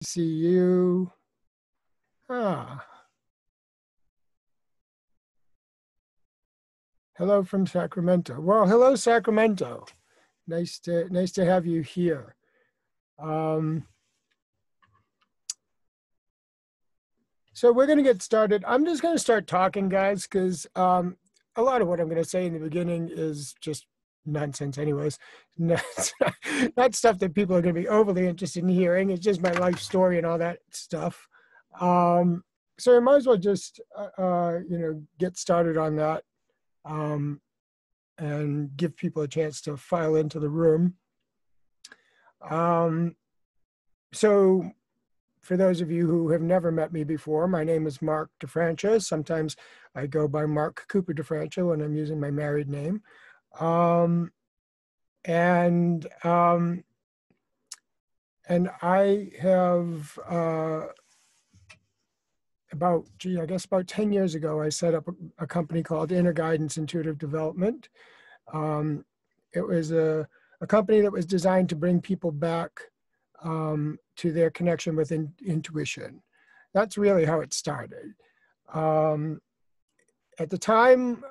See you. Ah. Hello from Sacramento. Well, hello, Sacramento. Nice to have you here. So we're going to get started. I'm just going to start talking, guys, because a lot of what I'm going to say in the beginning is just nonsense anyways. Not stuff that people are going to be overly interested in hearing. It's just my life story and all that stuff. So I might as well just, get started on that and give people a chance to file into the room. So for those of you who have never met me before, my name is Marc DeFrancia. Sometimes I go by Mark Cooper DeFrancia when I'm using my married name. And I have about 10 years ago, I set up a company called Inner Guidance Intuitive Development. It was a company that was designed to bring people back to their connection with intuition. That's really how it started. At the time,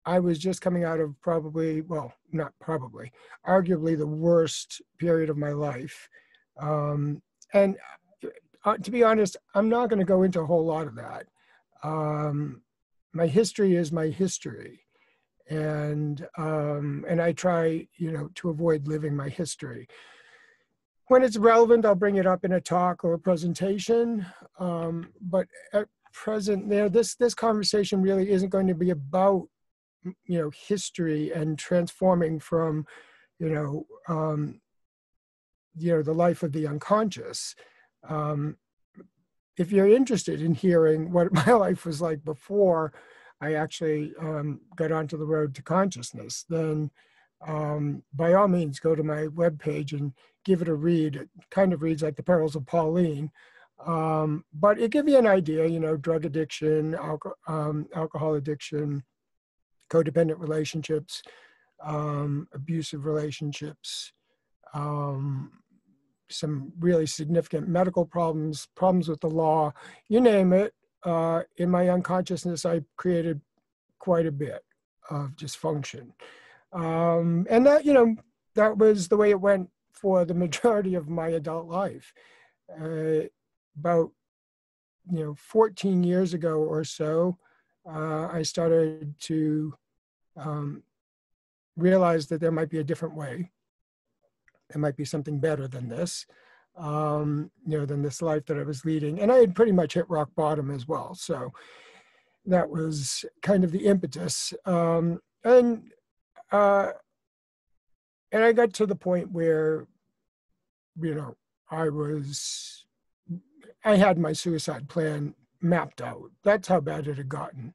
I was just coming out of arguably the worst period of my life. And to be honest, I'm not going to go into a whole lot of that. My history is my history. And I try, to avoid living my history. When it's relevant, I'll bring it up in a talk or a presentation. But at present, this conversation really isn't going to be about, history and transforming from, the life of the unconscious. If you're interested in hearing what my life was like before I actually got onto the road to consciousness, then by all means, go to my webpage and give it a read. It kind of reads like The Perils of Pauline, but it gives you an idea, drug addiction, alcohol addiction, codependent relationships, abusive relationships, some really significant medical problems with the law, you name it. In my unconsciousness, I created quite a bit of dysfunction. And that, that was the way it went for the majority of my adult life. About, 14 years ago or so, I started to realize that there might be a different way. There might be something better than this, than this life that I was leading. And I had pretty much hit rock bottom as well. So that was kind of the impetus. And I got to the point where, I had my suicide plan mapped out. That's how bad it had gotten.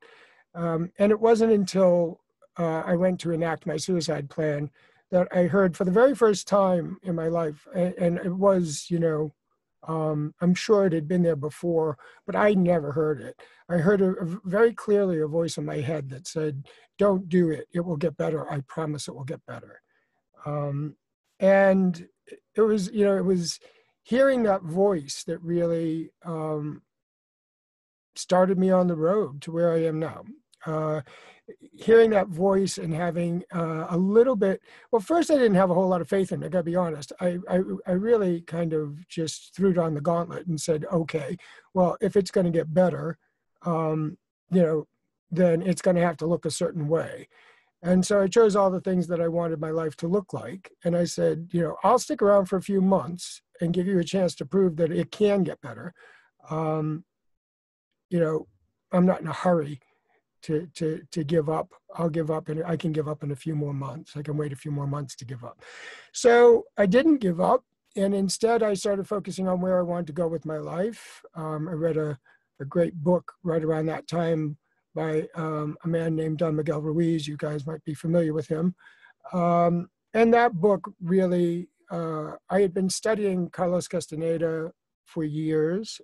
And it wasn't until I went to enact my suicide plan that I heard for the very first time in my life, and it was, I'm sure it had been there before, but I never heard it. I heard very clearly a voice in my head that said, "Don't do it. It will get better. I promise it will get better." And it was, it was hearing that voice that really started me on the road to where I am now. Hearing that voice and having a little bit, well, first I didn't have a whole lot of faith in it, I gotta be honest. I really kind of just threw down the gauntlet and said, okay, well, if it's gonna get better, then it's gonna have to look a certain way. And so I chose all the things that I wanted my life to look like. And I said, I'll stick around for a few months and give you a chance to prove that it can get better. I'm not in a hurry to give up. I'll give up, and I can give up in a few more months. I can wait a few more months to give up. So I didn't give up, and instead I started focusing on where I wanted to go with my life. I read a great book right around that time by a man named Don Miguel Ruiz. You guys might be familiar with him. And that book really, I had been studying Carlos Castaneda for years,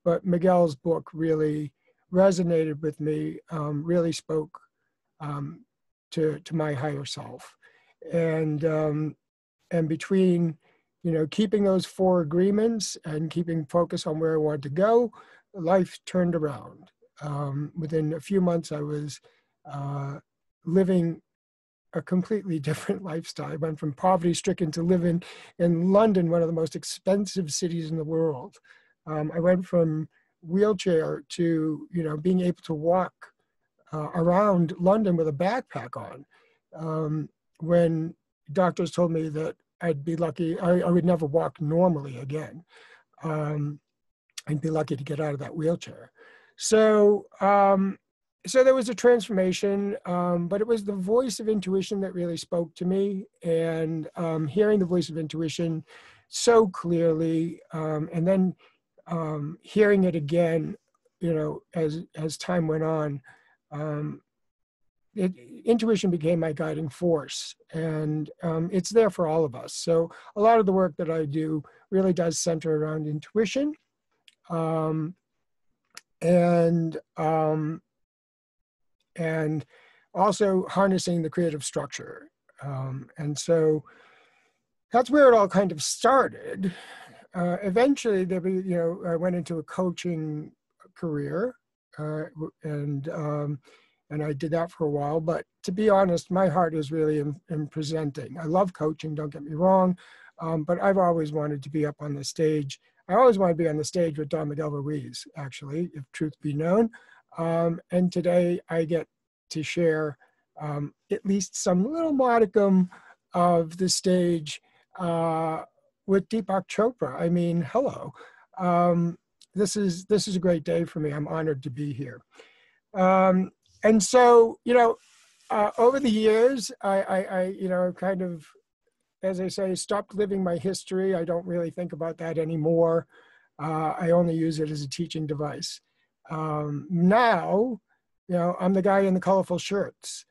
but Miguel's book really resonated with me, really spoke to my higher self. And between keeping those 4 agreements and keeping focus on where I wanted to go, life turned around. Within a few months, I was living a completely different lifestyle. I went from poverty-stricken to living in London, one of the most expensive cities in the world. I went from wheelchair to, being able to walk around London with a backpack on. When doctors told me that I'd be lucky, I would never walk normally again. I'd be lucky to get out of that wheelchair. So there was a transformation, but it was the voice of intuition that really spoke to me, and hearing the voice of intuition so clearly, and then hearing it again, as time went on, intuition became my guiding force, and it's there for all of us. So a lot of the work that I do really does center around intuition, and also harnessing the creative structure. And so that's where it all kind of started. Eventually, I went into a coaching career, and I did that for a while. But to be honest, my heart is really in presenting. I love coaching, don't get me wrong, but I've always wanted to be up on the stage. I always want to be on the stage with Don Miguel Ruiz, actually, if truth be known. And today I get to share at least some little modicum of the stage with Deepak Chopra. I mean, hello. This is a great day for me. I'm honored to be here. And so, over the years, I kind of, as I say, stopped living my history. I don't really think about that anymore. I only use it as a teaching device. Now, I'm the guy in the colorful shirts.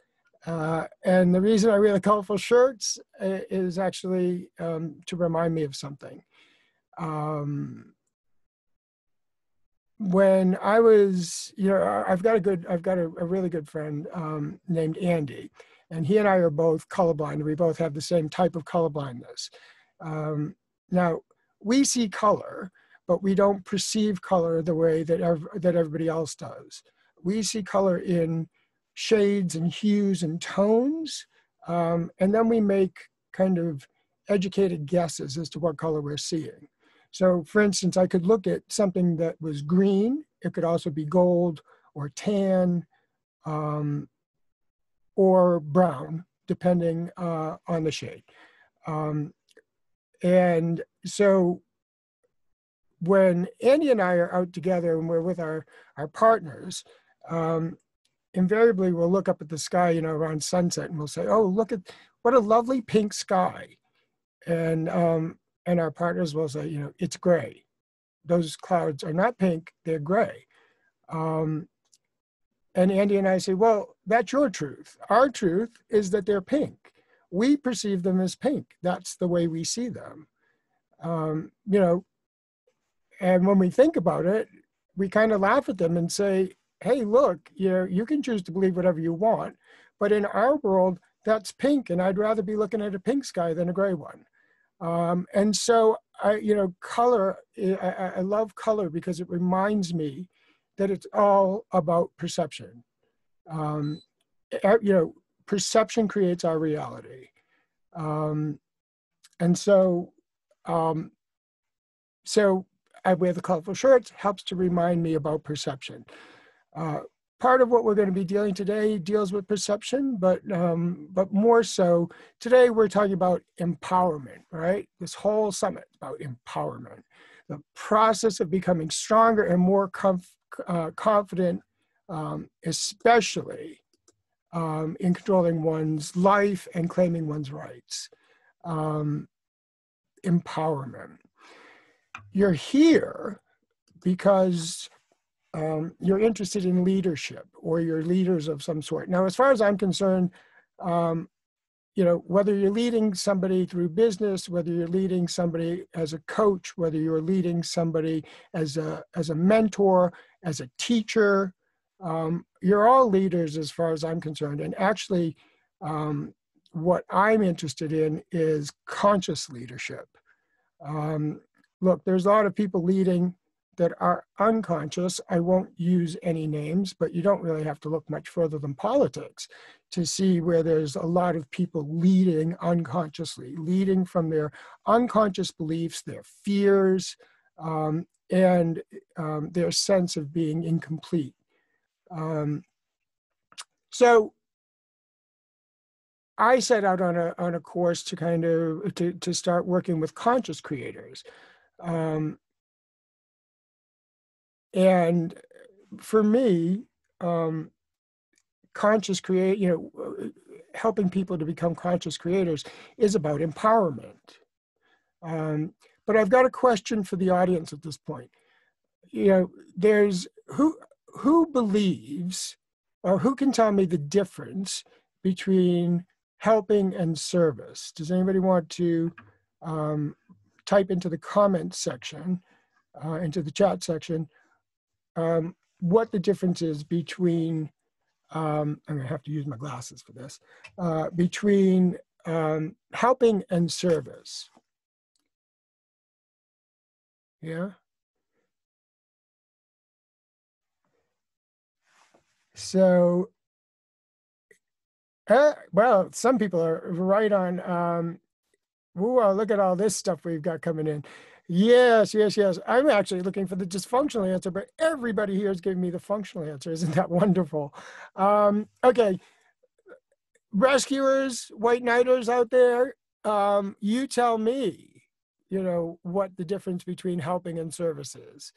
And the reason I wear the colorful shirts is actually to remind me of something. When I was, I've got a really good friend named Andy, and he and I are both colorblind. We both have the same type of colorblindness. Now, we see color, but we don't perceive color the way that everybody else does. We see color in shades and hues and tones, and then we make kind of educated guesses as to what color we're seeing. So, for instance, I could look at something that was green. It could also be gold or tan or brown, depending on the shade. And so when Andy and I are out together and we're with our partners, invariably we'll look up at the sky, around sunset, and we'll say, "Oh, look at what a lovely pink sky." And our partners will say, "It's gray. Those clouds are not pink, they're gray." And Andy and I say, "Well, that's your truth. Our truth is that they're pink. We perceive them as pink. That's the way we see them." And when we think about it, we kind of laugh at them and say, "Hey, look, you can choose to believe whatever you want, but in our world, that's pink, and I'd rather be looking at a pink sky than a gray one." And so, color, I love color because it reminds me that it's all about perception. Perception creates our reality. And so I wear the colorful shirts, helps to remind me about perception. Part of what we're going to be dealing today deals with perception, but more so, today we're talking about empowerment, right? This whole summit is about empowerment, the process of becoming stronger and more confident, especially in controlling one's life and claiming one's rights. Empowerment. You're here because you're interested in leadership, or you're leaders of some sort. Now, as far as I'm concerned, whether you're leading somebody through business, whether you're leading somebody as a coach, whether you're leading somebody as a mentor, as a teacher, you're all leaders as far as I'm concerned. And actually, what I'm interested in is conscious leadership. Look, there's a lot of people leading that are unconscious. I won't use any names, but you don't really have to look much further than politics to see where there's a lot of people leading unconsciously, leading from their unconscious beliefs, their fears, and their sense of being incomplete. So I set out on a course to kind of to start working with conscious creators. And for me, helping people to become conscious creators is about empowerment. But I've got a question for the audience at this point. There's who believes, or who can tell me the difference between helping and service? Does anybody want to type into the comments section, into the chat section, what the difference is between, I'm going to have to use my glasses for this, between helping and service? Yeah. So, well, some people are right on, wow, look at all this stuff we've got coming in. Yes. I'm actually looking for the dysfunctional answer, but everybody here is giving me the functional answer. Isn't that wonderful? Okay. Rescuers, white knighters out there, you tell me, what the difference between helping and service is.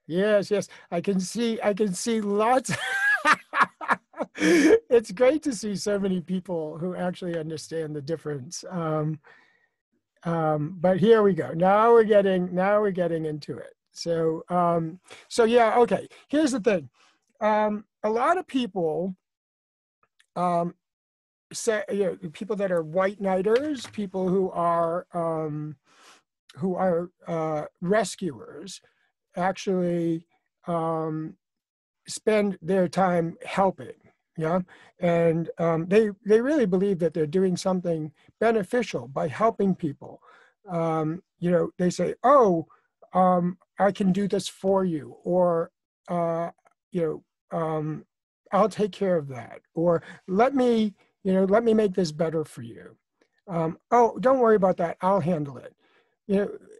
Yes. I can see lots. It's great to see so many people who actually understand the difference. But here we go. Now we're getting into it. So yeah, okay. Here's the thing. A lot of people say, people that are white knighters, people who are rescuers, actually spend their time helping. Yeah. And they really believe that they're doing something beneficial by helping people. They say, oh, I can do this for you, or, I'll take care of that, or let me make this better for you. Oh, don't worry about that. I'll handle it.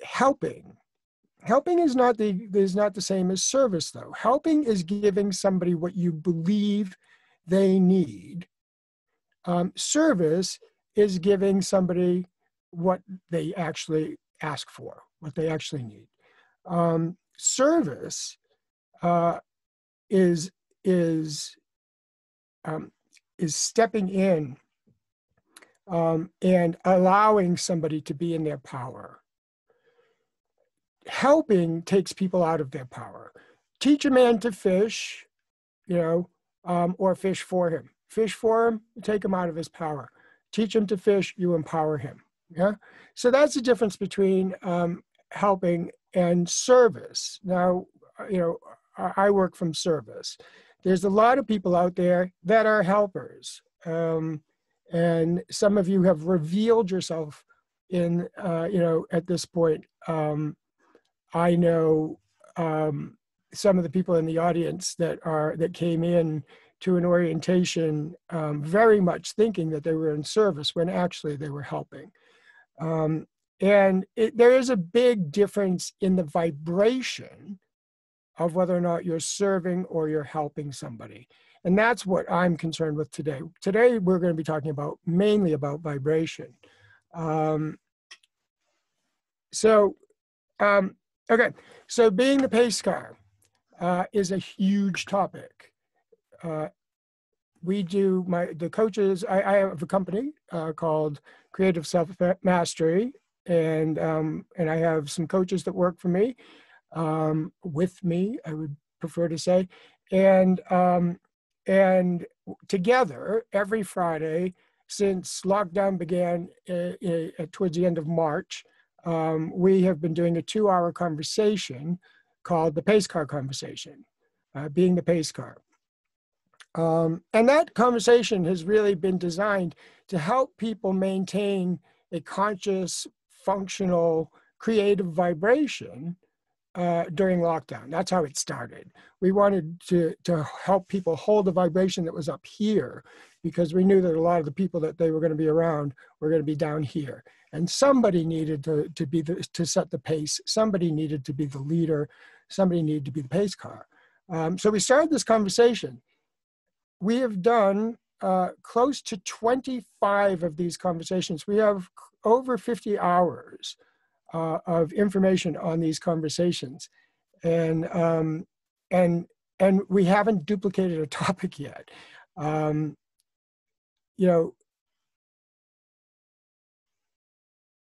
Helping is not the same as service, though. Helping is giving somebody what you believe they need. Service is giving somebody what they actually ask for, what they actually need. Service is stepping in and allowing somebody to be in their power. Helping takes people out of their power. Teach a man to fish, or fish for him. Fish for him, take him out of his power. Teach him to fish, you empower him. Yeah. So that's the difference between helping and service. Now, I work from service. There's a lot of people out there that are helpers. And some of you have revealed yourself in, at this point. I know some of the people in the audience that came in to an orientation very much thinking that they were in service when actually they were helping. And there is a big difference in the vibration of whether or not you're serving or you're helping somebody. And that's what I'm concerned with today. Today, we're going to be talking mainly about vibration. Okay, so being the pace car is a huge topic. The coaches, I have a company called Creative Self-Mastery, and I have some coaches that work for me, with me, I would prefer to say, and together every Friday since lockdown began towards the end of March, we have been doing a 2-hour conversation called the Pace Car Conversation, being the pace car. And that conversation has really been designed to help people maintain a conscious, functional, creative vibration during lockdown. That's how it started. We wanted to help people hold the vibration that was up here, because we knew that a lot of the people that they were going to be around were going to be down here. And somebody needed to set the pace. Somebody needed to be the leader. Somebody needed to be the pace car. So we started this conversation. We have done close to 25 of these conversations. We have over 50 hours of information on these conversations, and we haven't duplicated a topic yet. You know,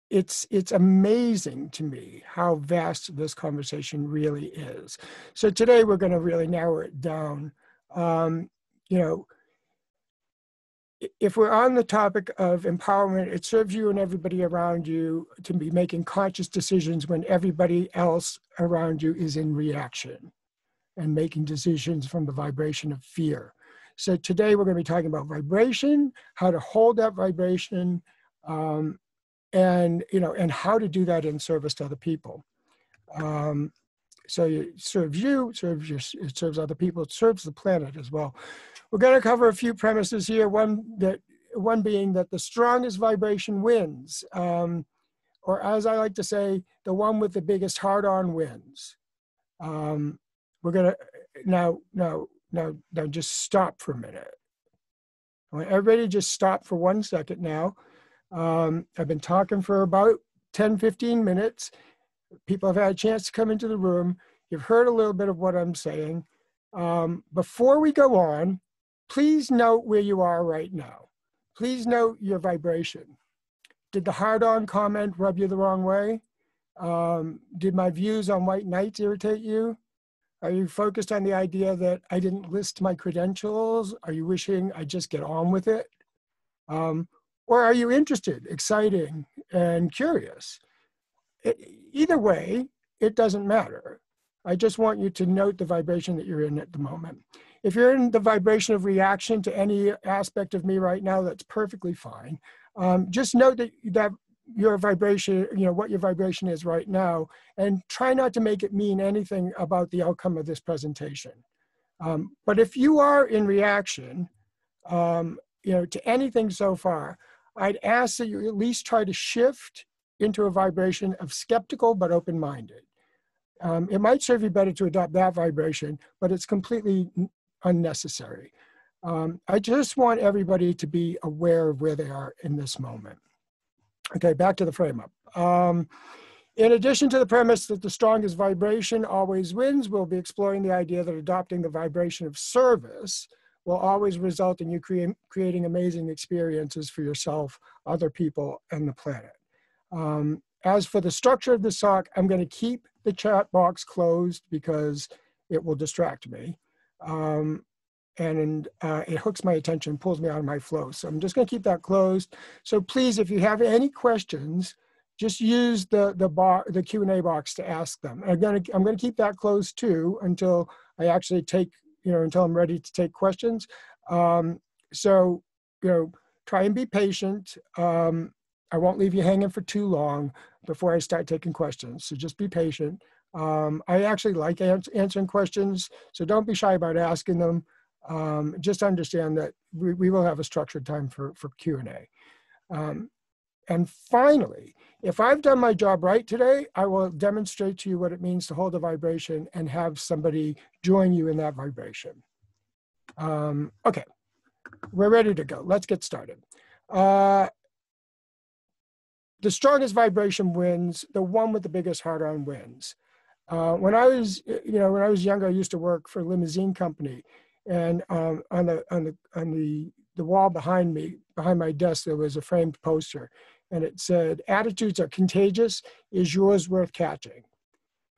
it's amazing to me how vast this conversation really is. So today we're going to really narrow it down. You know, if we're on the topic of empowerment, it serves you and everybody around you to be making conscious decisions when everybody else around you is in reaction and making decisions from the vibration of fear. So today we're going to be talking about vibration, how to hold that vibration, and how to do that in service to other people. So it serves you, it serves other people, it serves the planet as well. We're going to cover a few premises here. One being that the strongest vibration wins, or as I like to say, the one with the biggest heart-on wins. We're going to now just stop for a minute. I want everybody to just stop for 1 second now. I've been talking for about 10, 15 minutes. People have had a chance to come into the room. You've heard a little bit of what I'm saying. Before we go on, please note where you are right now. Please note your vibration. Did the hard-on comment rub you the wrong way? Did my views on white knights irritate you? Are you focused on the idea that I didn't list my credentials? Are you wishing I just get on with it? Or are you interested, exciting, and curious? Either way, it doesn't matter. I just want you to note the vibration that you're in at the moment. If you're in the vibration of reaction to any aspect of me right now, that's perfectly fine. Just note that your vibration, what your vibration is right now, and try not to make it mean anything about the outcome of this presentation. But if you are in reaction, to anything so far, I'd ask that you at least try to shift into a vibration of skeptical but open-minded. It might serve you better to adopt that vibration, but it's completely unnecessary. I just want everybody to be aware of where they are in this moment. Okay, back to the frame-up. In addition to the premise that the strongest vibration always wins, we'll be exploring the idea that adopting the vibration of service will always result in you creating amazing experiences for yourself, other people, and the planet. As for the structure of this talk, I'm going to keep the chat box closed because it will distract me. And it hooks my attention, pulls me out of my flow. So I'm just going to keep that closed. So please, if you have any questions, just use the Q&A box to ask them. I'm going to keep that closed too until I actually take, until I'm ready to take questions. So try and be patient. I won't leave you hanging for too long before I start taking questions. So just be patient. I actually like answering questions, so don't be shy about asking them. Just understand that we will have a structured time for Q&A. And finally, if I've done my job right today, I will demonstrate to you what it means to hold a vibration and have somebody join you in that vibration. Okay, we're ready to go. Let's get started. The strongest vibration wins. The one with the biggest heart-on wins. When I was younger, I used to work for a limousine company, and on the wall behind me, behind my desk, there was a framed poster, and it said, "Attitudes are contagious. Is yours worth catching?"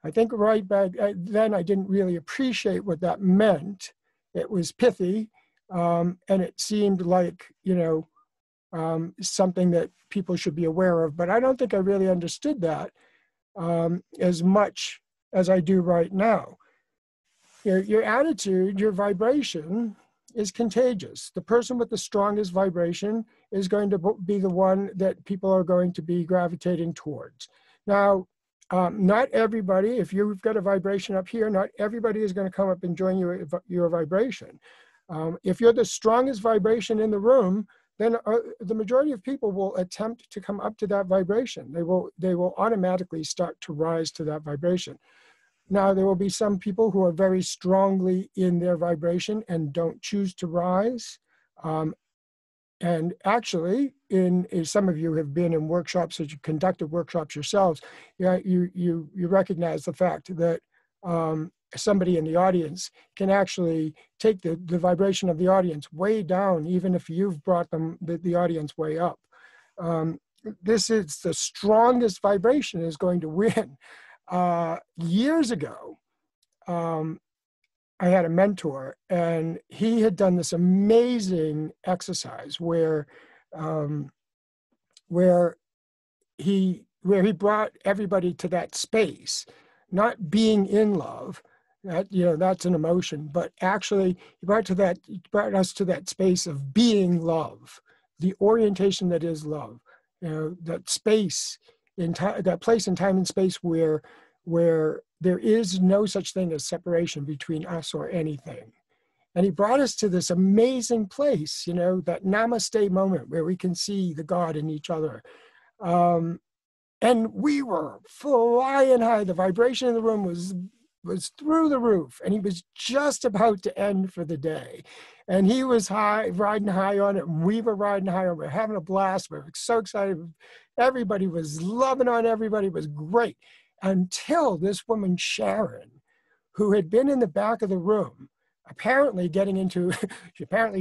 I think right back then I didn't really appreciate what that meant. It was pithy, and it seemed like something that people should be aware of, but I don't think I really understood that as much as I do right now. Your attitude, your vibration is contagious. The person with the strongest vibration is going to be the one that people are going to be gravitating towards. Now, not everybody, if you've got a vibration up here, not everybody is going to come up and join your vibration. If you're the strongest vibration in the room, then the majority of people will attempt to come up to that vibration. They will automatically start to rise to that vibration. Now, there will be some people who are very strongly in their vibration and don't choose to rise. And actually, some of you have been in workshops, as you conducted workshops yourselves, you recognize the fact that somebody in the audience can actually take the vibration of the audience way down, even if you've brought the audience way up. This is the strongest vibration is going to win. Years ago, I had a mentor, and he had done this amazing exercise where he brought everybody to that space, not being in love, that's an emotion, but actually he brought us to that space of being love, the orientation that is love, that space in time, that place in time and space where there is no such thing as separation between us or anything. And he brought us to this amazing place, that namaste moment where we can see the God in each other. And we were flying high. The vibration in the room was through the roof, and he was just about to end for the day. And he was riding high on it, and we were riding high on it. We were having a blast. We were so excited. Everybody was loving on everybody. It was great. Until this woman, Sharon, who had been in the back of the room, apparently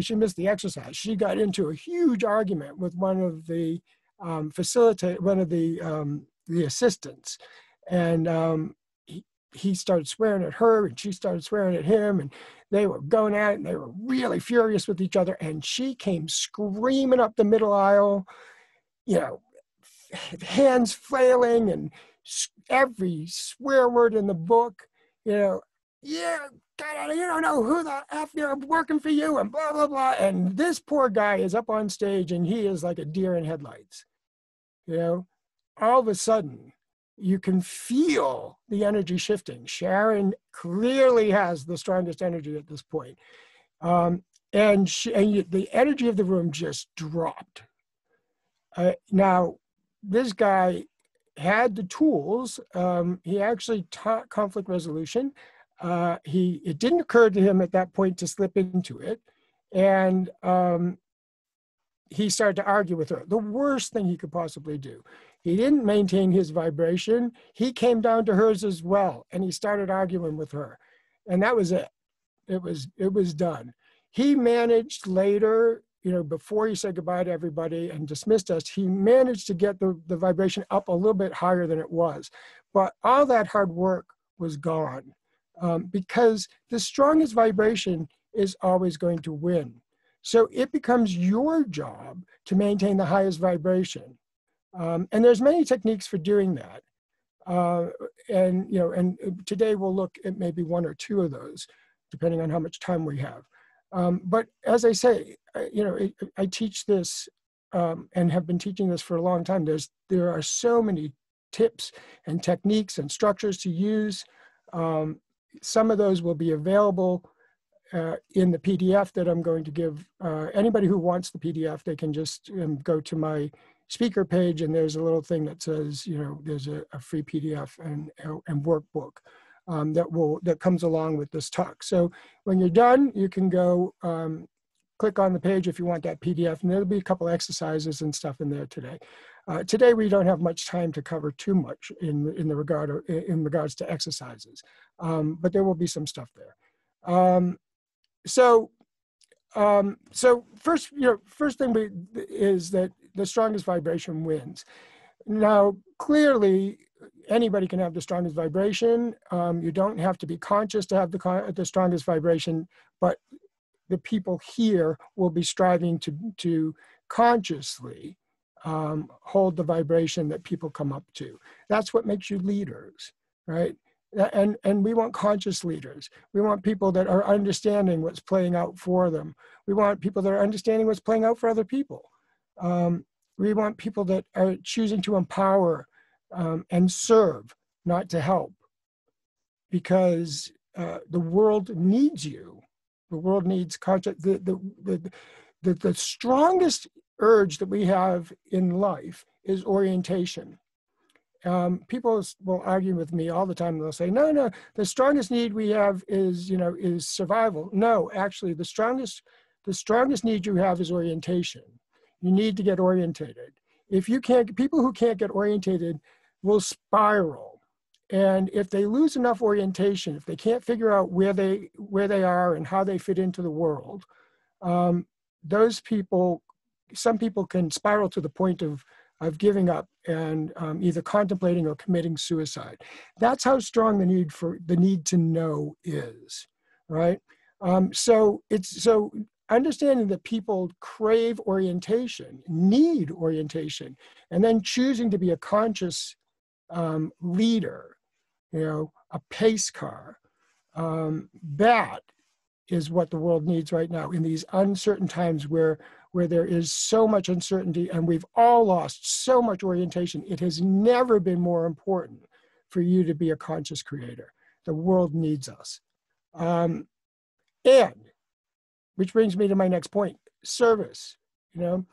she missed the exercise. She got into a huge argument with one of the the assistants. And he started swearing at her, and she started swearing at him, and they were going at it, and they were really furious with each other. And she came screaming up the middle aisle, hands flailing, and every swear word in the book, God, you don't know who the F they're working for you, and blah, blah, blah. And this poor guy is up on stage, and he is like a deer in headlights. All of a sudden, you can feel the energy shifting. Sharon clearly has the strongest energy at this point. And the energy of the room just dropped. Now, this guy had the tools. He actually taught conflict resolution. It didn't occur to him at that point to slip into it. And he started to argue with her. The worst thing he could possibly do. He didn't maintain his vibration. He came down to hers as well, and he started arguing with her. And that was it. It was done. He managed later, before he said goodbye to everybody and dismissed us, he managed to get the vibration up a little bit higher than it was. But all that hard work was gone, because the strongest vibration is always going to win. So it becomes your job to maintain the highest vibration. And there's many techniques for doing that. And today we'll look at maybe one or two of those, depending on how much time we have. But as I say, I teach this and have been teaching this for a long time. There are so many tips and techniques and structures to use. Some of those will be available in the PDF that I'm going to give. Anybody who wants the PDF, they can just go to my speaker page, and there's a little thing that says, there's a free PDF and workbook that comes along with this talk. So when you're done, you can go click on the page if you want that PDF, and there'll be a couple exercises and stuff in there today. Today we don't have much time to cover too much in regards to exercises, but there will be some stuff there. So first thing is that the strongest vibration wins. Now, clearly, anybody can have the strongest vibration. You don't have to be conscious to have the strongest vibration, but the people here will be striving to consciously hold the vibration that people come up to. That's what makes you leaders, right? And we want conscious leaders. We want people that are understanding what's playing out for them. We want people that are understanding what's playing out for other people. We want people that are choosing to empower and serve, not to help, because the world needs you. The world needs conscious. The strongest urge that we have in life is orientation. People will argue with me all the time. They'll say, no, the strongest need we have is survival. No, actually, the strongest need you have is orientation. You need to get orientated. People who can't get orientated will spiral. And if they lose enough orientation, if they can't figure out where they are and how they fit into the world, some people can spiral to the point of giving up and either contemplating or committing suicide. That's how strong the need to know is, right? So understanding that people crave orientation, need orientation, and then choosing to be a conscious leader, a pace car, that is what the world needs right now in these uncertain times where there is so much uncertainty and we've all lost so much orientation. It has never been more important for you to be a conscious creator. The world needs us. And which brings me to my next point, service. If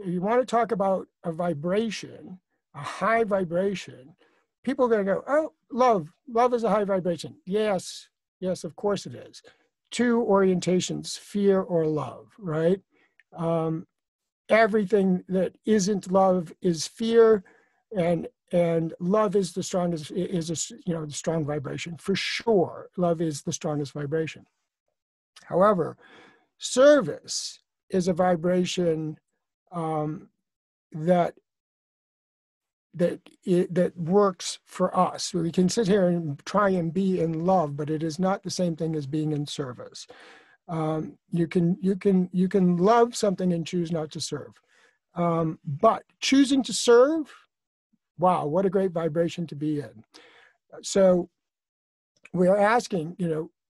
you want to talk about a vibration, a high vibration, people are going to go, oh, love is a high vibration. Yes, of course it is. Two orientations, fear or love, right? Everything that isn't love is fear, and love is the strongest, the strong vibration. For sure, love is the strongest vibration. However, service is a vibration that works for us. We can sit here and try and be in love, but it is not the same thing as being in service. You can love something and choose not to serve. But choosing to serve, wow, what a great vibration to be in. So we're asking,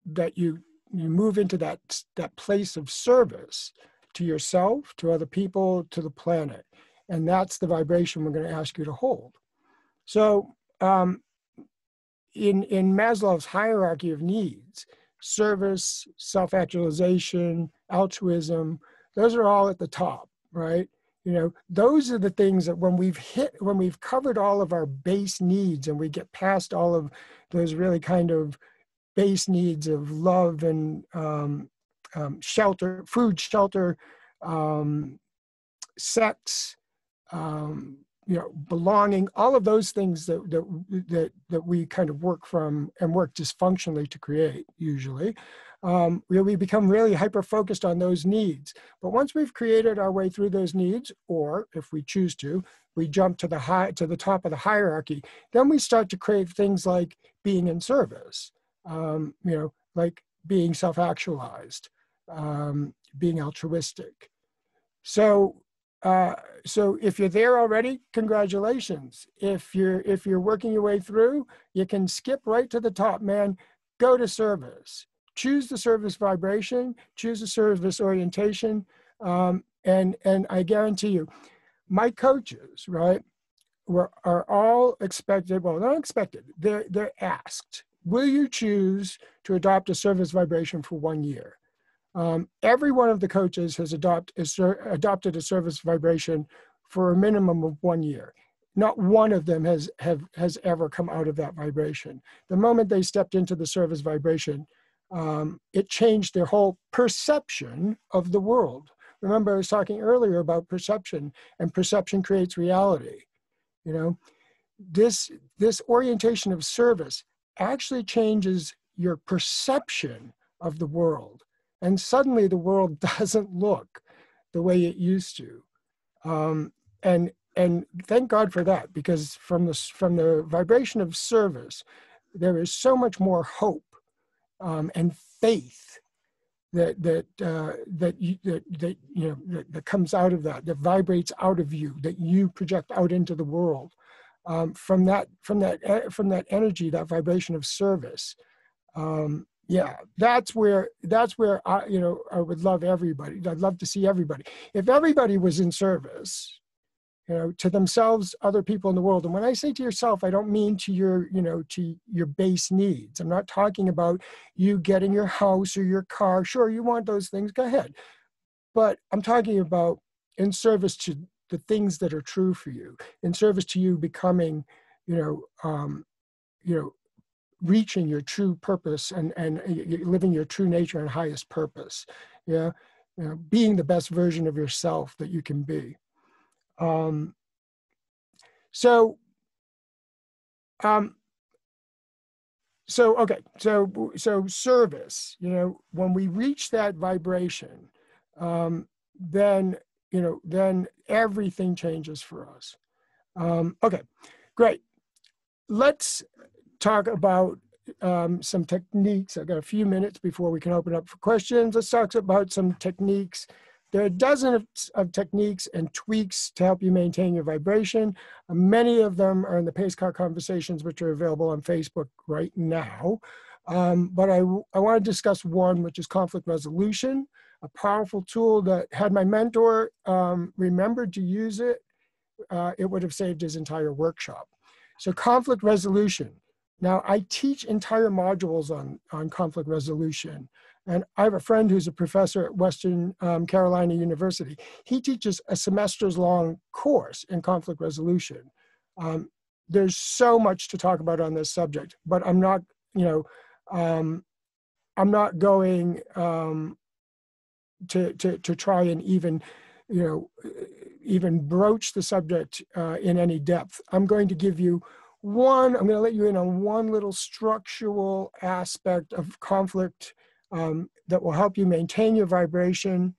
that you move into that place of service to yourself, to other people, to the planet. And that's the vibration we're going to ask you to hold. So in Maslow's hierarchy of needs, service, self-actualization, altruism, those are all at the top, right? Those are the things that when we've covered all of our base needs and we get past all of those really kind of base needs of love and shelter, food, shelter, sex, belonging, all of those things that we kind of work from and work dysfunctionally to create usually, we become really hyper-focused on those needs. But once we've created our way through those needs, or if we choose to, we jump to the top of the hierarchy, then we start to crave things like being in service, like being self-actualized, being altruistic. So if you're there already, congratulations. If you're working your way through, you can skip right to the top, man. Go to service. Choose the service vibration. Choose the service orientation. And I guarantee you, my coaches, right, are all expected. Well, not expected. They're asked. Will you choose to adopt a service vibration for 1 year? Every one of the coaches has adopted a service vibration for a minimum of 1 year. Not one of them has ever come out of that vibration. The moment they stepped into the service vibration, it changed their whole perception of the world. Remember, I was talking earlier about perception, and perception creates reality. This orientation of service actually changes your perception of the world. And suddenly the world doesn't look the way it used to. And thank God for that, because from the vibration of service, there is so much more hope and faith that comes out of that vibrates out of you, that you project out into the world. from that energy, that vibration of service. Yeah, that's where I, I would love everybody. I'd love to see everybody. If everybody was in service, to themselves, other people in the world. And when I say to yourself, I don't mean to your, to your base needs. I'm not talking about you getting your house or your car. Sure, you want those things, go ahead. But I'm talking about in service to the things that are true for you, in service to you becoming, reaching your true purpose and living your true nature and highest purpose. Yeah, being the best version of yourself that you can be. So service, when we reach that vibration, then everything changes for us. Okay, great. Let's talk about some techniques. I've got a few minutes before we can open up for questions. Let's talk about some techniques. There are a dozen of techniques and tweaks to help you maintain your vibration. Many of them are in the Pace Car Conversations, which are available on Facebook right now. But I want to discuss one, which is conflict resolution, a powerful tool that had my mentor remembered to use it, it would have saved his entire workshop. So conflict resolution. Now, I teach entire modules on conflict resolution. And I have a friend who's a professor at Western Carolina University. He teaches a semester's long course in conflict resolution. There's so much to talk about on this subject, but I'm not, I'm not going to try and even, even broach the subject in any depth. I'm going to give you I'm going to let you in on one little structural aspect of conflict that will help you maintain your vibration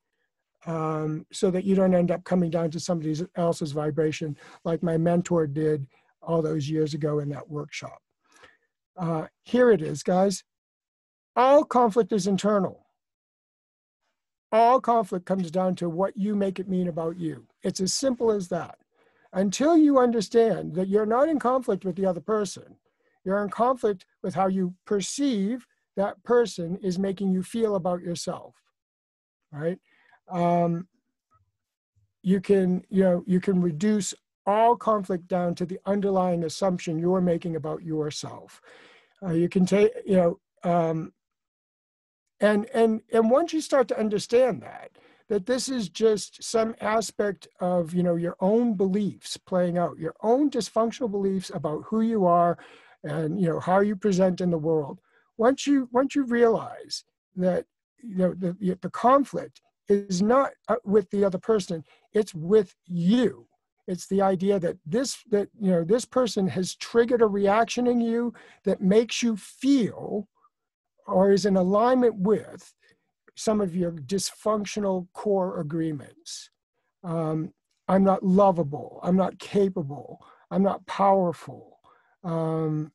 so that you don't end up coming down to somebody else's vibration like my mentor did all those years ago in that workshop. Here it is, guys. All conflict is internal. All conflict comes down to what you make it mean about you. It's as simple as that. Until you understand that you're not in conflict with the other person, you're in conflict with how you perceive that person is making you feel about yourself, right? You can reduce all conflict down to the underlying assumption you're making about yourself. You can take, and once you start to understand that this is just some aspect of, your own beliefs playing out, your own dysfunctional beliefs about who you are and, how you present in the world. Once you realize that, the conflict is not with the other person, it's with you. It's the idea that this person has triggered a reaction in you that makes you feel or is in alignment with some of your dysfunctional core agreements. I'm not lovable. I'm not capable. I'm not powerful. I'm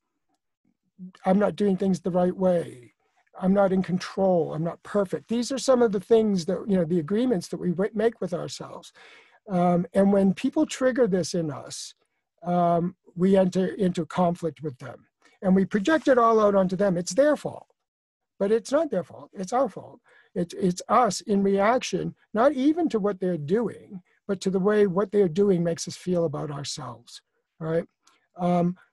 not doing things the right way. I'm not in control. I'm not perfect. These are some of the things that, the agreements that we make with ourselves. And when people trigger this in us, we enter into conflict with them. And we project it all out onto them. It's their fault. But it's not their fault. It's our fault. It's us in reaction, not even to what they're doing, but to the way what they're doing makes us feel about ourselves, right?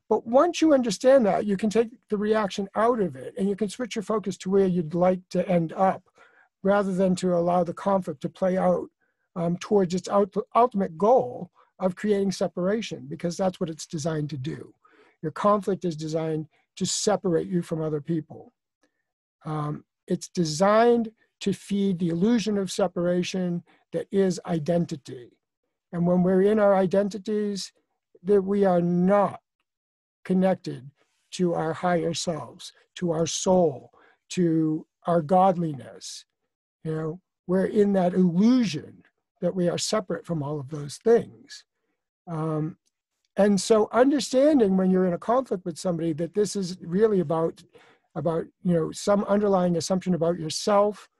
But once you understand that, you can take the reaction out of it and you can switch your focus to where you'd like to end up rather than to allow the conflict to play out towards its ultimate goal of creating separation, because that's what it's designed to do. Your conflict is designed to separate you from other people. It's designed to feed the illusion of separation that is identity. And when we're in our identities, that we are not connected to our higher selves, to our soul, to our godliness. We're in that illusion that we are separate from all of those things. And so understanding when you're in a conflict with somebody that this is really about some underlying assumption about yourself,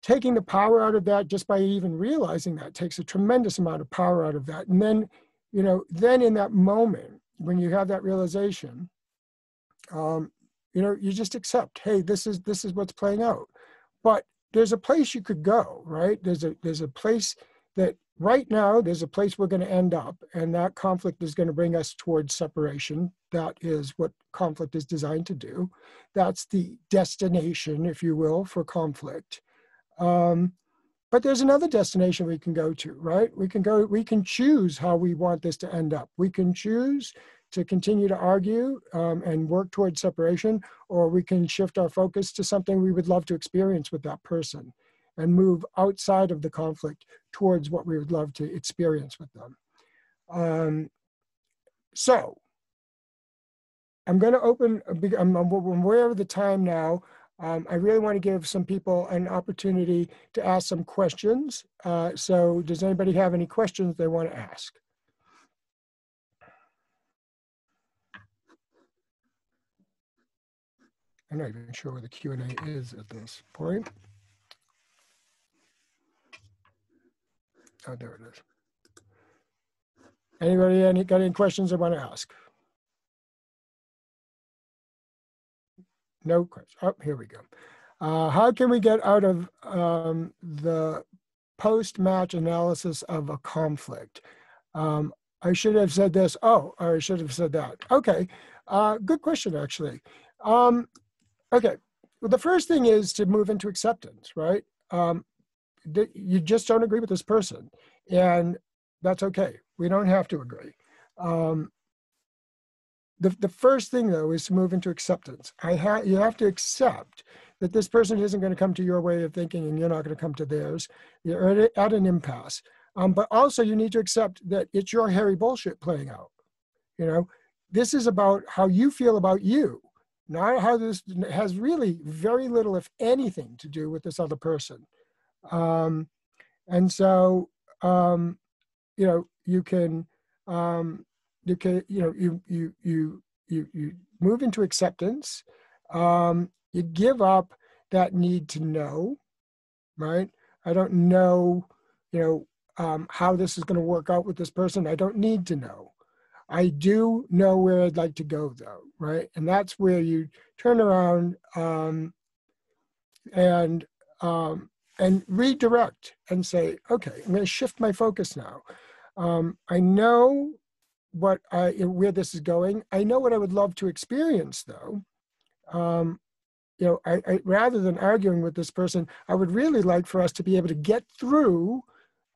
taking the power out of that just by even realizing that takes a tremendous amount of power out of that. And then, then in that moment, when you have that realization, you just accept, hey, this is what's playing out. But there's a place you could go, right? There's a place that right now, there's a place we're going to end up, and that conflict is going to bring us towards separation. That is what conflict is designed to do. That's the destination, if you will, for conflict. But there's another destination we can go to, right? We can choose how we want this to end up. We can choose to continue to argue and work towards separation, or we can shift our focus to something we would love to experience with that person and move outside of the conflict towards what we would love to experience with them. So I'm going to open, I'm way over the time now. I really want to give some people an opportunity to ask some questions. So does anybody have any questions they want to ask? I'm not even sure where the Q&A is at this point. Oh, there it is. Anybody got any questions they want to ask? No questions. Oh, here we go. How can we get out of the post-match analysis of a conflict? I should have said this. Oh, or I should have said that. Okay. Good question, actually. Okay. Well, the first thing is to move into acceptance, right? You just don't agree with this person, and that's okay. We don't have to agree. The first thing, though, is to move into acceptance. You have to accept that this person isn't going to come to your way of thinking and you're not going to come to theirs. You're at an impasse. But also you need to accept that it's your hairy bullshit playing out. This is about how you feel about you, not how this has really very little, if anything, to do with this other person. And so, you can you move into acceptance. You give up that need to know, right? I don't know, how this is going to work out with this person. I don't need to know. I do know where I'd like to go, though, right? And that's where you turn around and redirect and say, okay, I'm going to shift my focus now. I know where this is going. I know what I would love to experience, though. I rather than arguing with this person, I would really like for us to be able to get through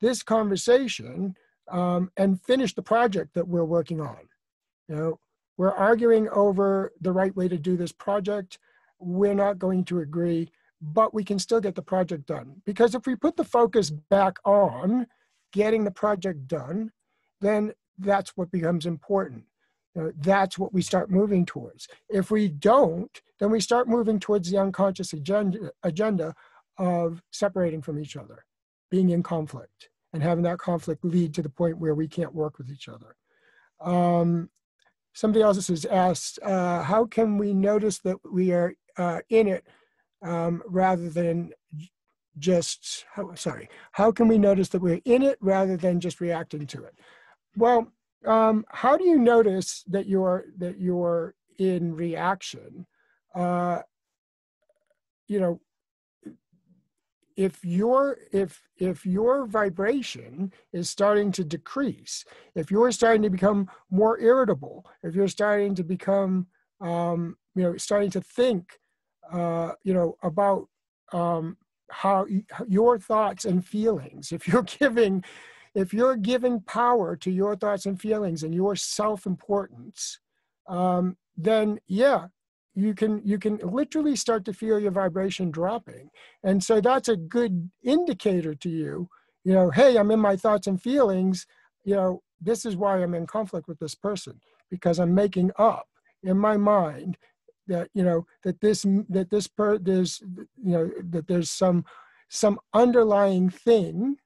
this conversation and finish the project that we're working on. We're arguing over the right way to do this project. We're not going to agree, but we can still get the project done. Because if we put the focus back on getting the project done, then that's what becomes important. That's what we start moving towards. If we don't, then we start moving towards the unconscious agenda of separating from each other, being in conflict, and having that conflict lead to the point where we can't work with each other. Somebody else has asked, how can we notice that we are in it rather than just, how can we notice that we're in it rather than just reacting to it? Well, how do you notice that you're in reaction? If your vibration is starting to decrease, if you're starting to become more irritable, if you're starting to become, starting to think, about how your thoughts and feelings, if you're giving power to your thoughts and feelings and your self-importance, then yeah, you can literally start to feel your vibration dropping. And so that's a good indicator to you, hey, I'm in my thoughts and feelings, this is why I'm in conflict with this person, because I'm making up in my mind that, that there's some underlying thing,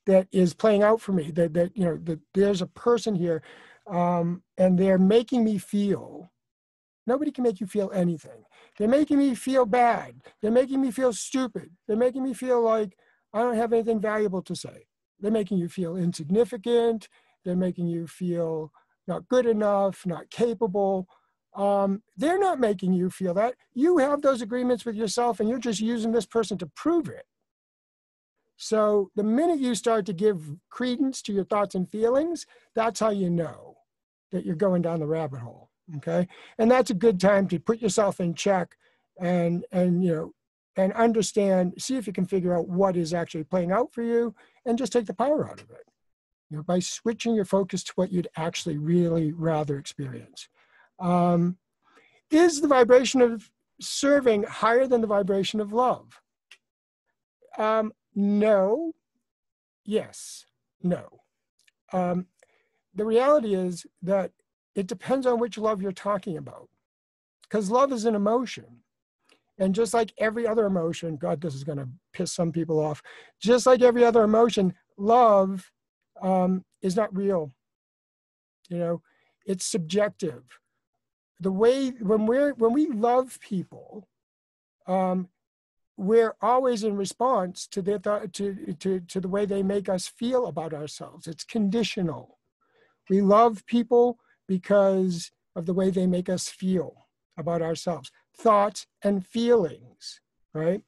that is playing out for me, that there's a person here, and they're making me feel. Nobody can make you feel anything. They're making me feel bad. They're making me feel stupid. They're making me feel like I don't have anything valuable to say. They're making you feel insignificant. They're making you feel not good enough, not capable. They're not making you feel that. You have those agreements with yourself, and you're just using this person to prove it. So the minute you start to give credence to your thoughts and feelings, that's how you know that you're going down the rabbit hole. Okay, and that's a good time to put yourself in check and understand, see if you can figure out what is actually playing out for you, and just take the power out of it. By switching your focus to what you'd actually really rather experience. Is the vibration of serving higher than the vibration of love? No. Yes. No. The reality is that it depends on which love you're talking about, because love is an emotion. And just like every other emotion, God, this is going to piss some people off. Just like every other emotion, love is not real. It's subjective. The way when we love people, we're always in response to their to the way they make us feel about ourselves. It's conditional. We love people because of the way they make us feel about ourselves, thoughts and feelings, right?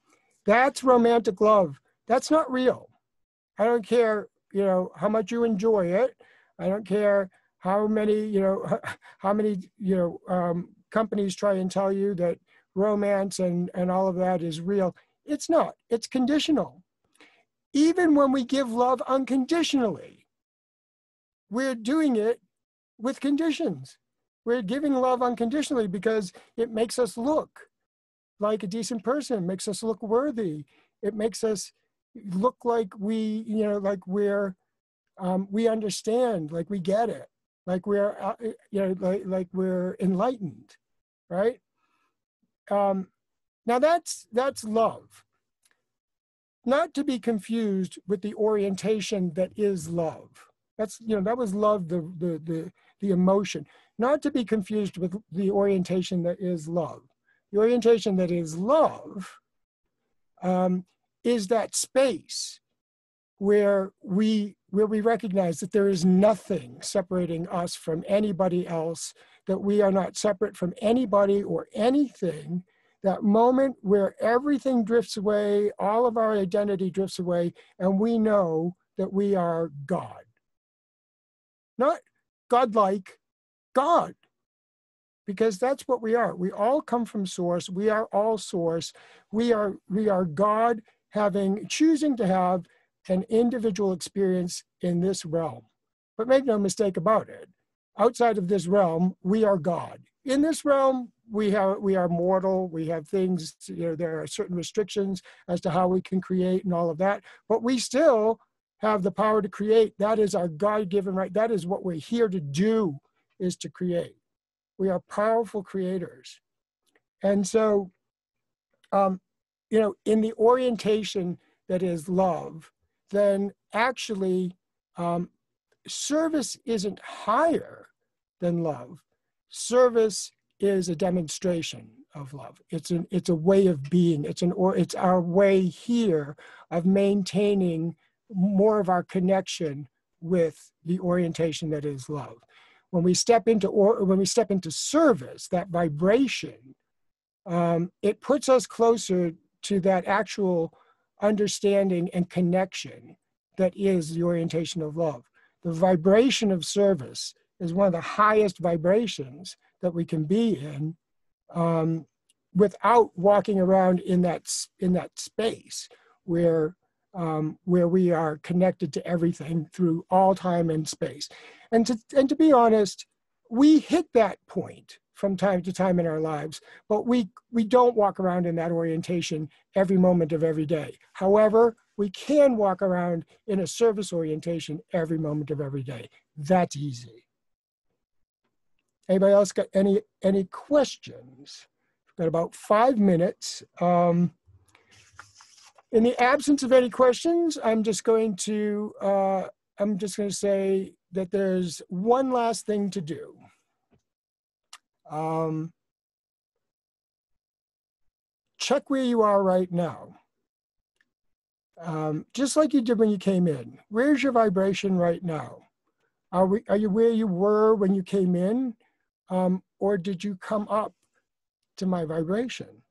That's romantic love. That's not real. I don't care, how much you enjoy it. I don't care how many companies try and tell you that romance and all of that is real. It's not. It's conditional. Even when we give love unconditionally, we're doing it with conditions. We're giving love unconditionally because it makes us look like a decent person, makes us look worthy. It makes us look like we understand, like we get it, like we're, like we're enlightened, right? Now that's love, not to be confused with the orientation that is love. That was love, the emotion, not to be confused with the orientation that is love. The orientation that is love is that space where we recognize that there is nothing separating us from anybody else, that we are not separate from anybody or anything. That moment where everything drifts away, all of our identity drifts away, and we know that we are God. Not godlike, God. Because that's what we are. We all come from source. We are all source. We are God choosing to have an individual experience in this realm. But make no mistake about it. Outside of this realm, we are God. In this realm, we are mortal. We have things, there are certain restrictions as to how we can create and all of that. But we still have the power to create. That is our God-given right. That is what we're here to do, is to create. We are powerful creators. And so, in the orientation that is love, then actually service isn't higher than love. Service is a demonstration of love. It's a way of being. It's our way here of maintaining more of our connection with the orientation that is love. When we step into service, that vibration, it puts us closer to that actual understanding and connection that is the orientation of love. The vibration of service is one of the highest vibrations that we can be in, without walking around in that space where we are connected to everything through all time and space. And to be honest, we hit that point from time to time in our lives, but we don't walk around in that orientation every moment of every day. However, we can walk around in a service orientation every moment of every day. That's easy. Anybody else got any questions? We've got about 5 minutes. In the absence of any questions, I'm just going to say that there's one last thing to do. Check where you are right now. just like you did when you came in. Where's your vibration right now? Are you where you were when you came in? Or did you come up to my vibration?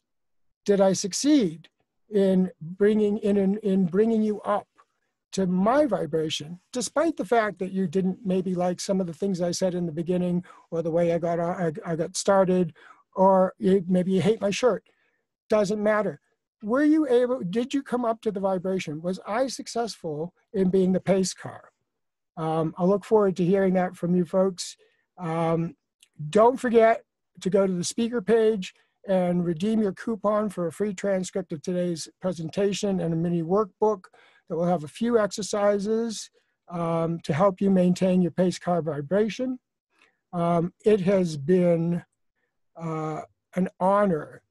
Did I succeed in bringing you up to my vibration, despite the fact that you didn't maybe like some of the things I said in the beginning, or the way I got started, or maybe you hate my shirt? Doesn't matter. Were you able? Did you come up to the vibration? Was I successful in being the pace car? I look forward to hearing that from you folks. Don't forget to go to the speaker page and redeem your coupon for a free transcript of today's presentation and a mini workbook that will have a few exercises to help you maintain your pace car vibration. It has been an honor,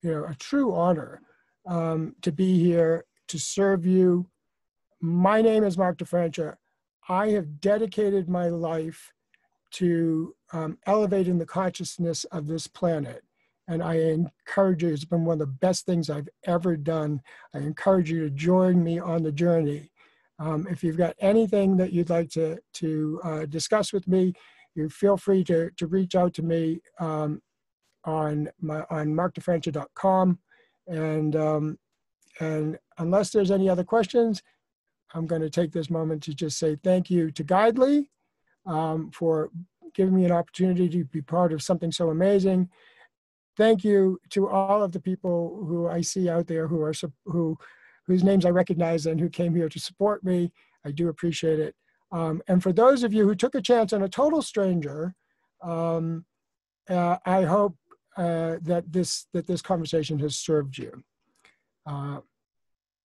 a true honor to be here to serve you. My name is Marc DeFrancia. I have dedicated my life to elevating the consciousness of this planet. And I encourage you, it's been one of the best things I've ever done. I encourage you to join me on the journey. If you've got anything that you'd like to discuss with me, you feel free to reach out to me on marcdefrancia.com. And unless there's any other questions, I'm going to take this moment to just say thank you to Guidely for giving me an opportunity to be part of something so amazing. Thank you to all of the people who I see out there whose names I recognize and who came here to support me. I do appreciate it. And for those of you who took a chance on a total stranger, I hope that this conversation has served you.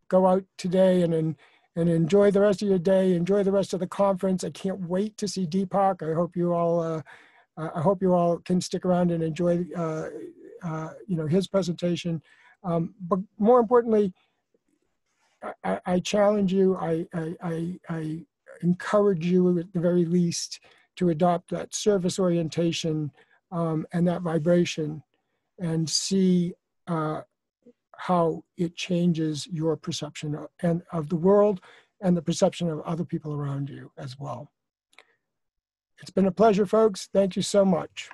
Go out today and enjoy the rest of your day. Enjoy the rest of the conference. I can't wait to see Deepak. I hope you all can stick around and enjoy his presentation. But more importantly, I challenge you. I encourage you at the very least to adopt that service orientation and that vibration, and see how it changes your perception of the world and the perception of other people around you as well. It's been a pleasure, folks. Thank you so much.